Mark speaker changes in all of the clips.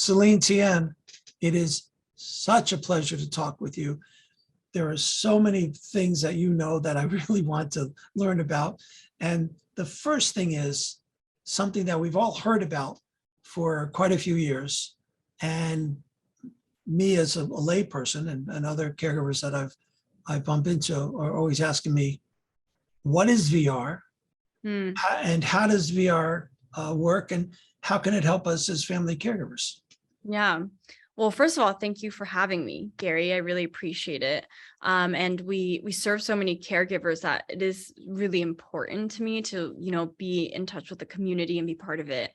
Speaker 1: Celine Tien, it is such a pleasure to talk with you. There are so many things that you know that I really want to learn about. And the first thing is something that we've all heard about for quite a few years. And me as a layperson and other caregivers that I've bumped into are always asking me, what is VR? And how does VR work? And how can it help us as family caregivers?
Speaker 2: Yeah. Well, first of all, thank you for having me, Gary. I really appreciate it. And we serve so many caregivers that it is really important to me to, be in touch with the community and be part of it.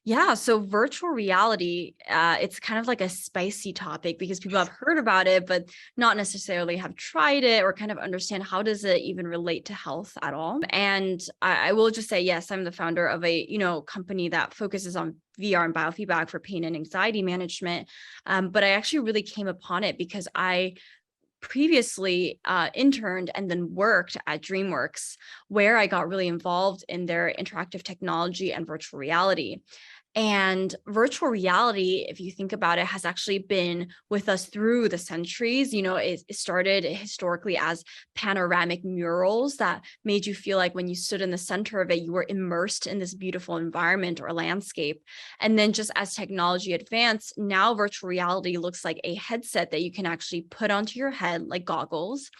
Speaker 2: Yeah, so virtual reality, it's kind of like a spicy topic because people have heard about it, but not necessarily have tried it or kind of understand how does it even relate to health at all. And I will just say, yes, I'm the founder of a, company that focuses on VR and biofeedback for pain and anxiety management. But I actually really came upon it because I previously interned and then worked at DreamWorks, where I got really involved in their interactive technology and virtual reality. And virtual reality, if you think about it, has actually been with us through the centuries. It started historically as panoramic murals that made you feel like when you stood in the center of it, you were immersed in this beautiful environment or landscape. And then just as technology advanced, now virtual reality looks like a headset that you can actually put onto your head, like goggles,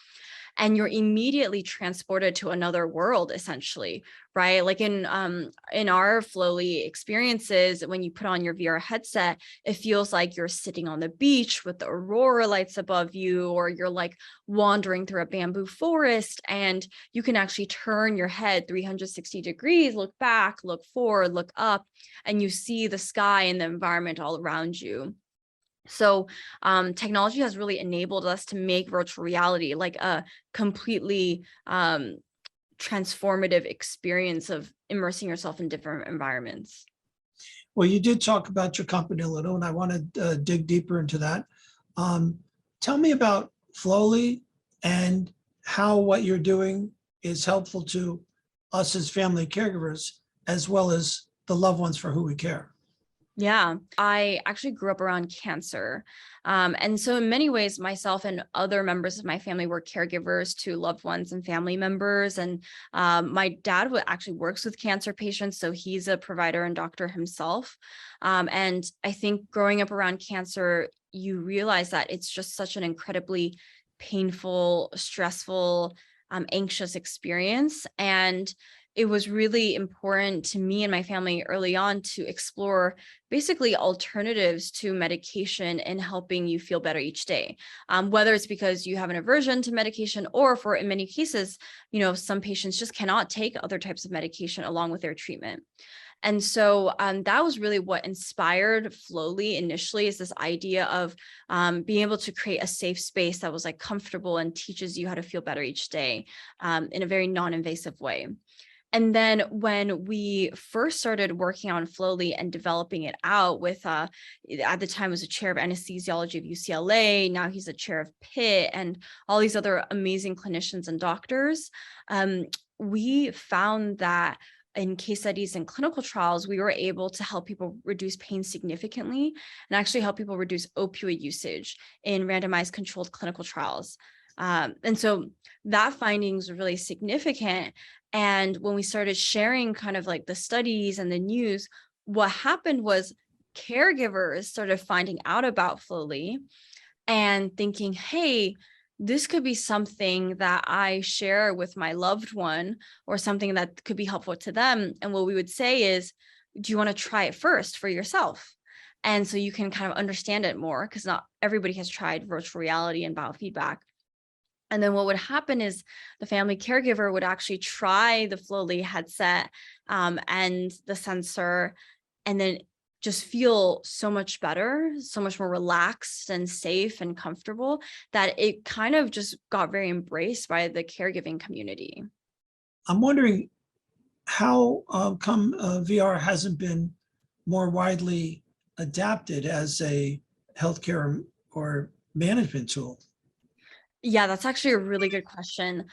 Speaker 2: and you're immediately transported to another world, essentially, right? Like in our FLOWLY experiences, when you put on your VR headset, it feels like you're sitting on the beach with the aurora lights above you, or you're like wandering through a bamboo forest, and you can actually turn your head 360 degrees, look back, look forward, look up, and you see the sky and the environment all around you. So technology has really enabled us to make virtual reality like a completely transformative experience of immersing yourself in different environments.
Speaker 1: Well, you did talk about your company a little, and I want to dig deeper into that. Tell me about FLOWLY and how what you're doing is helpful to us as family caregivers, as well as the loved ones for who we care.
Speaker 2: Yeah, I actually grew up around cancer. And so in many ways, myself and other members of my family were caregivers to loved ones and family members. And my dad actually works with cancer patients, so he's a provider and doctor himself. And I think growing up around cancer, you realize that it's just such an incredibly painful, stressful, anxious experience. And it was really important to me and my family early on to explore basically alternatives to medication in helping you feel better each day. Whether it's because you have an aversion to medication, or for in many cases, some patients just cannot take other types of medication along with their treatment. And so that was really what inspired FLOWLY initially, is this idea of being able to create a safe space that was like comfortable and teaches you how to feel better each day in a very non-invasive way. And then when we first started working on FLOWLY and developing it out with, at the time was a chair of anesthesiology of UCLA, now he's a chair of Pitt, and all these other amazing clinicians and doctors, we found that in case studies and clinical trials, we were able to help people reduce pain significantly and actually help people reduce opioid usage in randomized controlled clinical trials. And so that findings were really significant. And when we started sharing kind of like the studies and the news, what happened was caregivers started finding out about FLOWLY and thinking, hey, this could be something that I share with my loved one, or something that could be helpful to them. And what we would say is, do you want to try it first for yourself? And so you can kind of understand it more, because not everybody has tried virtual reality and biofeedback. And then what would happen is the family caregiver would actually try the FLOWLY headset and the sensor, and then just feel so much better, so much more relaxed and safe and comfortable, that it kind of just got very embraced by the caregiving community.
Speaker 1: I'm wondering how come VR hasn't been more widely adapted as a healthcare or management tool?
Speaker 2: Yeah, that's actually a really good question.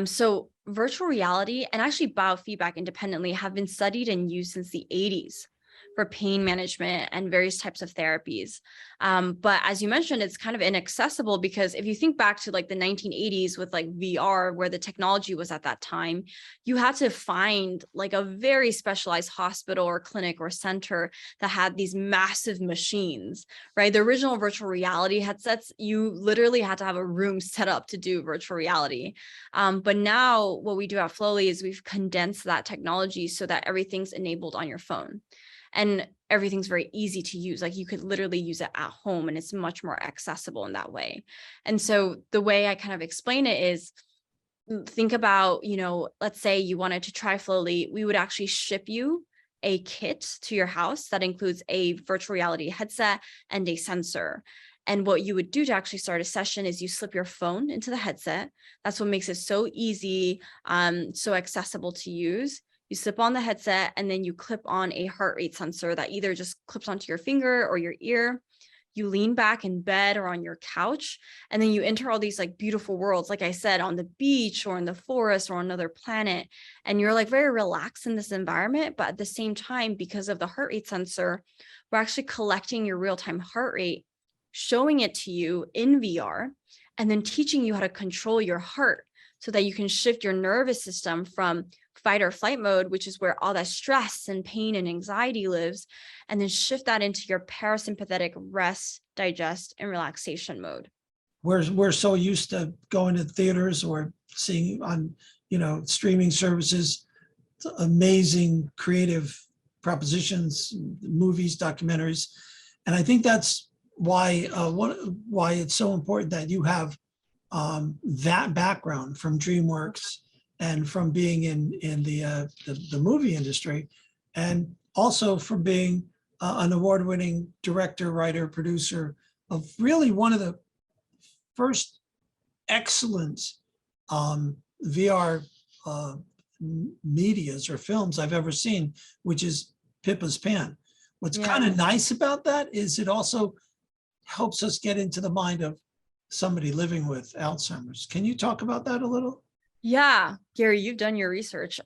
Speaker 2: So virtual reality and actually biofeedback independently have been studied and used since the 80s. for pain management and various types of therapies. But as you mentioned, it's kind of inaccessible because if you think back to like the 1980s with like VR, where the technology was at that time, you had to find like a very specialized hospital or clinic or center that had these massive machines, right? The original virtual reality headsets, you literally had to have a room set up to do virtual reality. But now what we do at FLOWLY is we've condensed that technology so that everything's enabled on your phone. And everything's very easy to use. Like you could literally use it at home and it's much more accessible in that way. And so the way I kind of explain it is, think about, let's say you wanted to try FLOWLY, we would actually ship you a kit to your house that includes a virtual reality headset and a sensor. And what you would do to actually start a session is you slip your phone into the headset. That's what makes it so easy, so accessible to use. You slip on the headset and then you clip on a heart rate sensor that either just clips onto your finger or your ear. You lean back in bed or on your couch, and then you enter all these like beautiful worlds, like I said, on the beach or in the forest or on another planet. And you're like very relaxed in this environment. But at the same time, because of the heart rate sensor, we're actually collecting your real-time heart rate, showing it to you in VR, and then teaching you how to control your heart so that you can shift your nervous system from fight or flight mode, which is where all that stress and pain and anxiety lives, and then shift that into your parasympathetic rest, digest, and relaxation mode.
Speaker 1: We're so used to going to theaters or seeing on, streaming services, amazing creative propositions, movies, documentaries. And I think that's why it's so important that you have that background from DreamWorks and from being in the movie industry, and also from being an award-winning director, writer, producer of really one of the first excellent VR medias or films I've ever seen, which is Pippa's Pan. What's kind of nice about that is it also helps us get into the mind of somebody living with Alzheimer's. Can you talk about that a little?
Speaker 2: Yeah, Gary, you've done your research.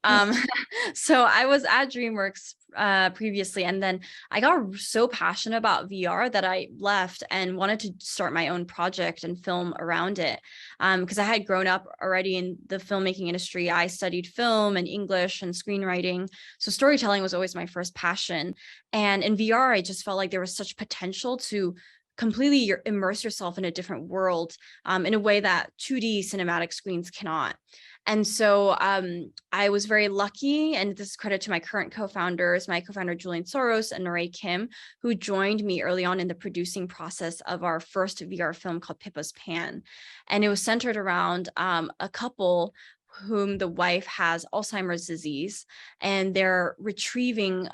Speaker 2: So I was at DreamWorks previously, and then I got so passionate about VR that I left and wanted to start my own project and film around it. Because I had grown up already in the filmmaking industry. I studied film and English and screenwriting. So storytelling was always my first passion. And in VR, I just felt like there was such potential to completely immerse yourself in a different world in a way that 2D cinematic screens cannot. And so I was very lucky, and this is credit to my current co-founders, my co-founder Julian Soros and Norei Kim, who joined me early on in the producing process of our first VR film called Pippa's Pan. And it was centered around a couple whom the wife has Alzheimer's disease, and they're retrieving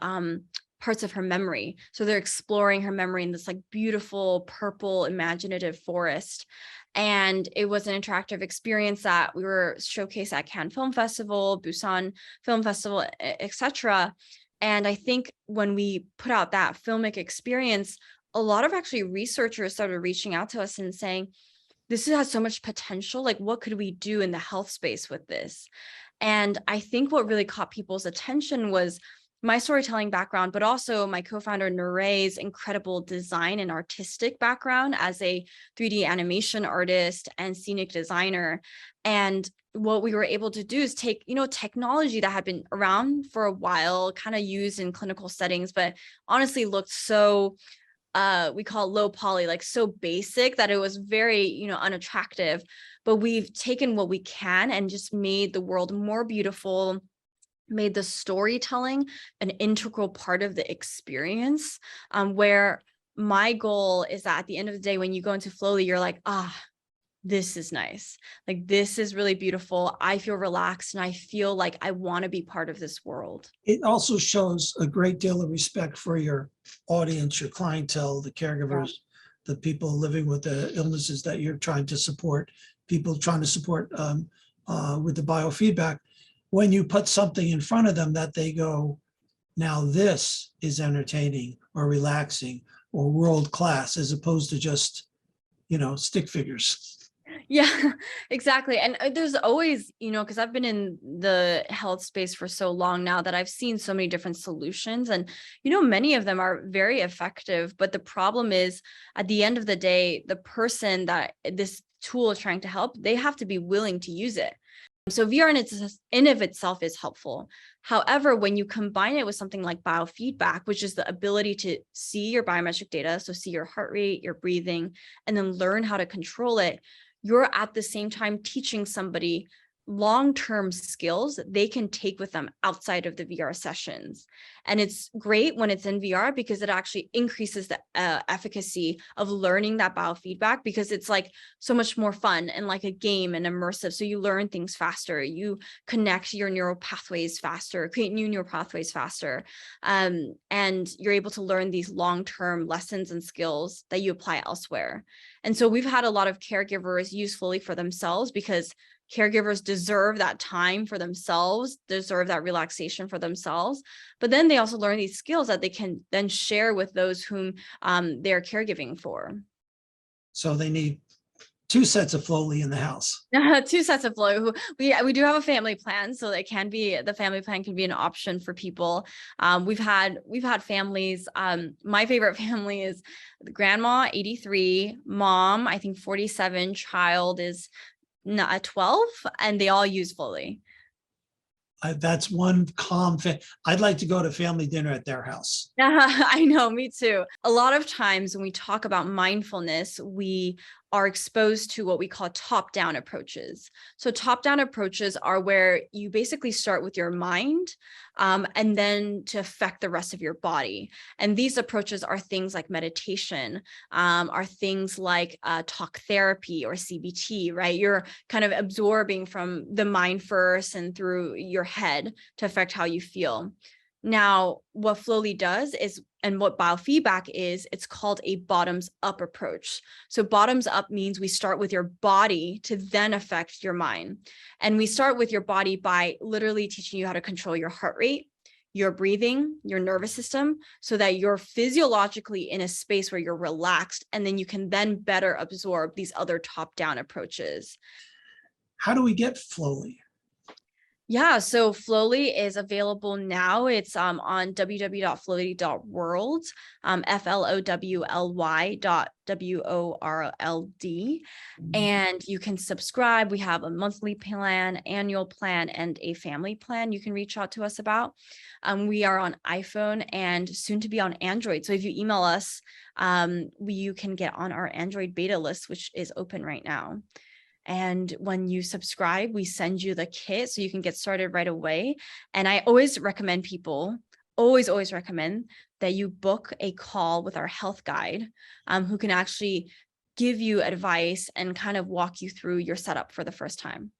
Speaker 2: parts of her memory. So they're exploring her memory in this like beautiful purple imaginative forest. And it was an interactive experience that we were showcased at Cannes Film Festival, Busan Film Festival, etc. And I think when we put out that filmic experience, a lot of actually researchers started reaching out to us and saying, this has so much potential. Like, what could we do in the health space with this? And I think what really caught people's attention was my storytelling background, but also my co-founder Norei's incredible design and artistic background as a 3D animation artist and scenic designer. And what we were able to do is take, technology that had been around for a while, kind of used in clinical settings, but honestly looked so, we call it low poly, like so basic that it was very, unattractive. But we've taken what we can and just made the world more beautiful, made the storytelling an integral part of the experience, where my goal is that at the end of the day, when you go into FLOWLY, you're like, this is nice. Like, this is really beautiful. I feel relaxed and I feel like I want to be part of this world.
Speaker 1: It also shows a great deal of respect for your audience, your clientele, the caregivers, the people living with the illnesses that you're trying to support, people trying to support with the biofeedback. When you put something in front of them that they go, now this is entertaining or relaxing or world class, as opposed to just, stick figures.
Speaker 2: Yeah, exactly. And there's always, because I've been in the health space for so long now that I've seen so many different solutions. And, many of them are very effective. But the problem is, at the end of the day, the person that this tool is trying to help, they have to be willing to use it. So VR in of itself is helpful. However, when you combine it with something like biofeedback, which is the ability to see your biometric data, so see your heart rate, your breathing, and then learn how to control it, you're at the same time teaching somebody long-term skills they can take with them outside of the VR sessions. And it's great when it's in VR because it actually increases the efficacy of learning that biofeedback, because it's like so much more fun and like a game and immersive. So you learn things faster, you connect your neural pathways faster, create new neural pathways faster. And you're able to learn these long-term lessons and skills that you apply elsewhere. And so we've had a lot of caregivers use FLOWLY for themselves, because caregivers deserve that time for themselves, deserve that relaxation for themselves. But then they also learn these skills that they can then share with those whom they're caregiving for.
Speaker 1: So they need 2 sets of FLOWLY in the house.
Speaker 2: 2 sets of FLOWLY. We do have a family plan, so it can be, the family plan can be an option for people. We've had families. My favorite family is the grandma, 83, mom, I think 47, child is not 12, and they all use FLOWLY.
Speaker 1: That's one calm thing. I'd like to go to family dinner at their house.
Speaker 2: I know, me too. A lot of times when we talk about mindfulness, we are exposed to what we call top-down approaches. So top-down approaches are where you basically start with your mind, and then to affect the rest of your body. And these approaches are things like meditation, are things like talk therapy or CBT, right? You're kind of absorbing from the mind first and through your head to affect how you feel. Now, what FLOWLY does is, and what biofeedback is, it's called a bottoms up approach. So bottoms up means we start with your body to then affect your mind. And we start with your body by literally teaching you how to control your heart rate, your breathing, your nervous system, so that you're physiologically in a space where you're relaxed, and then you can then better absorb these other top-down approaches.
Speaker 1: How do we get FLOWLY?
Speaker 2: Yeah, so FLOWLY is available now. It's on www.flowly.world, FLOWLY.WORLD. And you can subscribe. We have a monthly plan, annual plan, and a family plan you can reach out to us about. We are on iPhone and soon to be on Android. So if you email us, you can get on our Android beta list, which is open right now. And when you subscribe, we send you the kit so you can get started right away. And I always recommend people, always recommend that you book a call with our health guide, who can actually give you advice and kind of walk you through your setup for the first time.